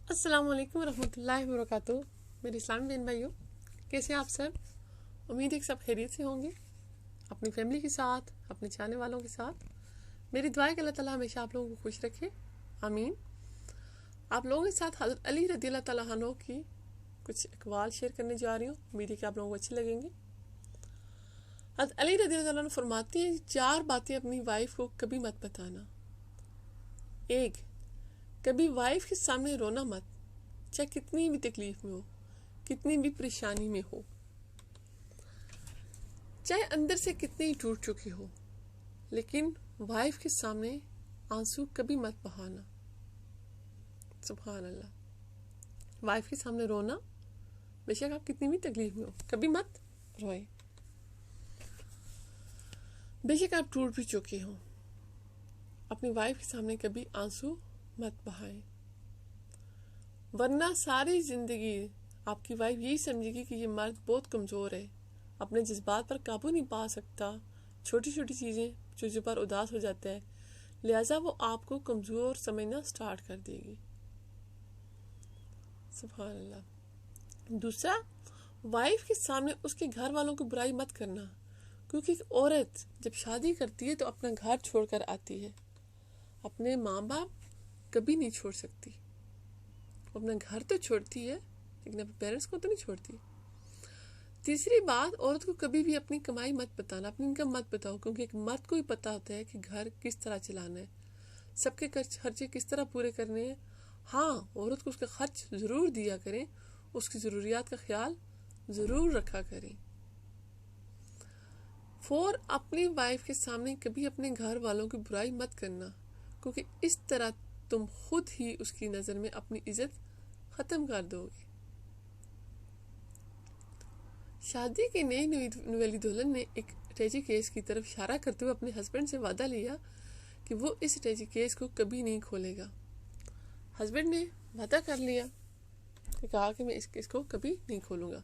अस्सलाम वालेकुम रहमतुल्लाहि व बरकातुहू। मेरे इस्लामी बहन भाइयों, कैसे आप सब? उम्मीद है कि सब खैरियत से होंगे, अपनी फैमिली के साथ, अपने चाहने वालों के साथ। मेरी दुआ है कि अल्लाह ताला हमेशा आप लोगों को खुश रखे, आमीन। आप लोगों के साथ हज़रत अली रज़ी अल्लाह ताला अन्हु की कुछ अक़वाल शेयर करने जा रही हूँ। उम्मीद है कि आप लोगों को अच्छी लगेंगी। हज़रत अली रज़ी अल्लाह अन्हु फरमाती हैं, 4 बातें अपनी वाइफ को कभी मत बताना। 1, कभी वाइफ के सामने रोना मत, चाहे कितनी भी तकलीफ में हो, कितनी भी परेशानी में हो, चाहे अंदर से कितनी टूट चुकी हो, लेकिन वाइफ के सामने आंसू कभी मत बहाना। सुभान अल्लाह। वाइफ के सामने रोना, बेशक आप कितनी भी तकलीफ में हो, कभी मत रोए। बेशक आप टूट भी चुके हो, अपनी वाइफ के सामने कभी आंसू मत बहाएं, वरना सारी जिंदगी आपकी वाइफ यही समझेगी कि ये मर्द बहुत कमज़ोर है, अपने जज्बात पर काबू नहीं पा सकता, छोटी छोटी चीज़ों पर उदास हो जाता है, लिहाजा वो आपको कमज़ोर समझना स्टार्ट कर देगी। सुभान अल्लाह। दूसरा, वाइफ के सामने उसके घर वालों को बुराई मत करना, क्योंकि एक औरत जब शादी करती है तो अपना घर छोड़कर आती है, अपने माँ बाप कभी नहीं छोड़ सकती। अपना घर तो छोड़ती है, लेकिन अपने पेरेंट्स को तो नहीं छोड़ती। तीसरी बात, औरत को कभी भी अपनी कमाई मत बताना, अपनी इनकम मत बताओ, क्योंकि एक मर्द को ही पता होता है कि घर किस तरह चलाना है, सबके खर्चे किस तरह पूरे करने हैं। हाँ, औरत को उसका खर्च ज़रूर दिया करें, उसकी ज़रूरियात का ख्याल ज़रूर रखा करें। 4, अपनी वाइफ के सामने कभी अपने घर वालों की बुराई मत करना, क्योंकि इस तरह तुम खुद ही उसकी नज़र में अपनी इज्जत ख़त्म कर दोगे। शादी की नई वाली दुल्हन ने एक ट्रेजिक केस की तरफ इशारा करते हुए अपने हस्बैंड से वादा लिया कि वो इस ट्रेजिक केस को कभी नहीं खोलेगा। हस्बैंड ने वादा कर लिया, कहा कि मैं इस केस को कभी नहीं खोलूँगा।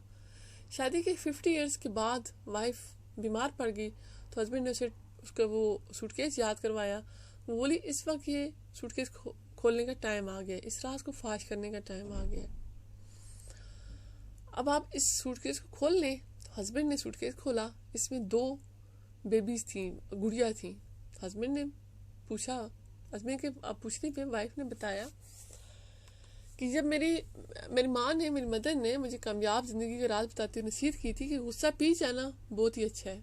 शादी के 50 इयर्स के बाद वाइफ बीमार पड़ गई तो हस्बैंड ने उसका वो सूटकेस याद करवाया। वो बोली, इस वक्त ये सूटकेस खोलने का टाइम आ गया, इस राज को फाश करने का टाइम आ गया, अब आप इस सूटकेस को खोल लें। तो हस्बैंड ने सूटकेस खोला, इसमें 2 बेबीज थी, गुड़िया थी। हस्बैंड ने पूछा, हस्बैंड के पूछने पे वाइफ ने बताया कि जब मेरी माँ ने, मेरी मदर ने मुझे कामयाब ज़िंदगी का राज बताते हुए नसीहत की थी कि गुस्सा पी जाना बहुत ही अच्छा है,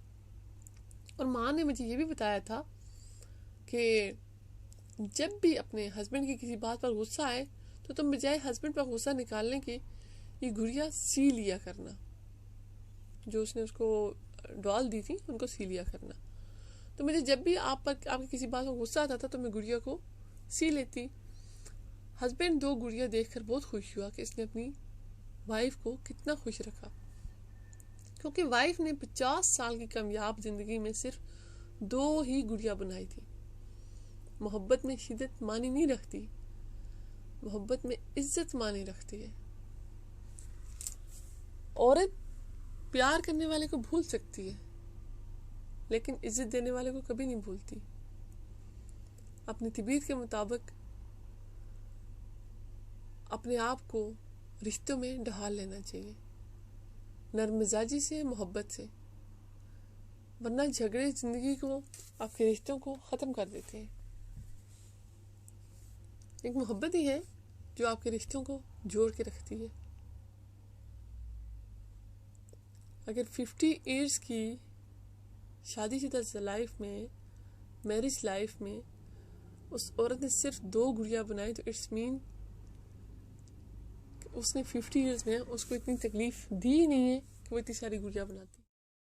और माँ ने मुझे ये भी बताया था कि जब भी अपने हस्बैंड की किसी बात पर गुस्सा आए तो तुम बजाय हस्बैंड पर गुस्सा निकालने की ये गुड़िया सी लिया करना, जो उसने उसको डॉल दी थी उनको सी लिया करना। तो मुझे जब भी आपके किसी बात पर गुस्सा आता था तो मैं गुड़िया को सी लेती। हस्बैंड 2 गुड़िया देखकर बहुत खुश हुआ कि इसने अपनी वाइफ को कितना खुश रखा, क्योंकि वाइफ ने 50 साल की कामयाब जिंदगी में सिर्फ 2 ही गुड़िया बनाई थी। मोहब्बत में शिद्दत मानी नहीं रखती, मोहब्बत में इज्जत मानी रखती है। औरत प्यार करने वाले को भूल सकती है, लेकिन इज्जत देने वाले को कभी नहीं भूलती। अपनी तबीयत के मुताबिक अपने आप को रिश्तों में ढाल लेना चाहिए, नरम मिजाजी से, मोहब्बत से, वरना झगड़े जिंदगी को, आपके रिश्तों को ख़त्म कर देते हैं। एक मोहब्बत ही है जो आपके रिश्तों को जोड़ के रखती है। अगर 50 इयर्स की शादीशुदा लाइफ में, मैरिज लाइफ में उस औरत ने सिर्फ 2 गुड़िया बनाई, तो इट्स मीन उसने 50 इयर्स में उसको इतनी तकलीफ दी ही नहीं है कि वो इतनी सारी गुड़िया बनाती।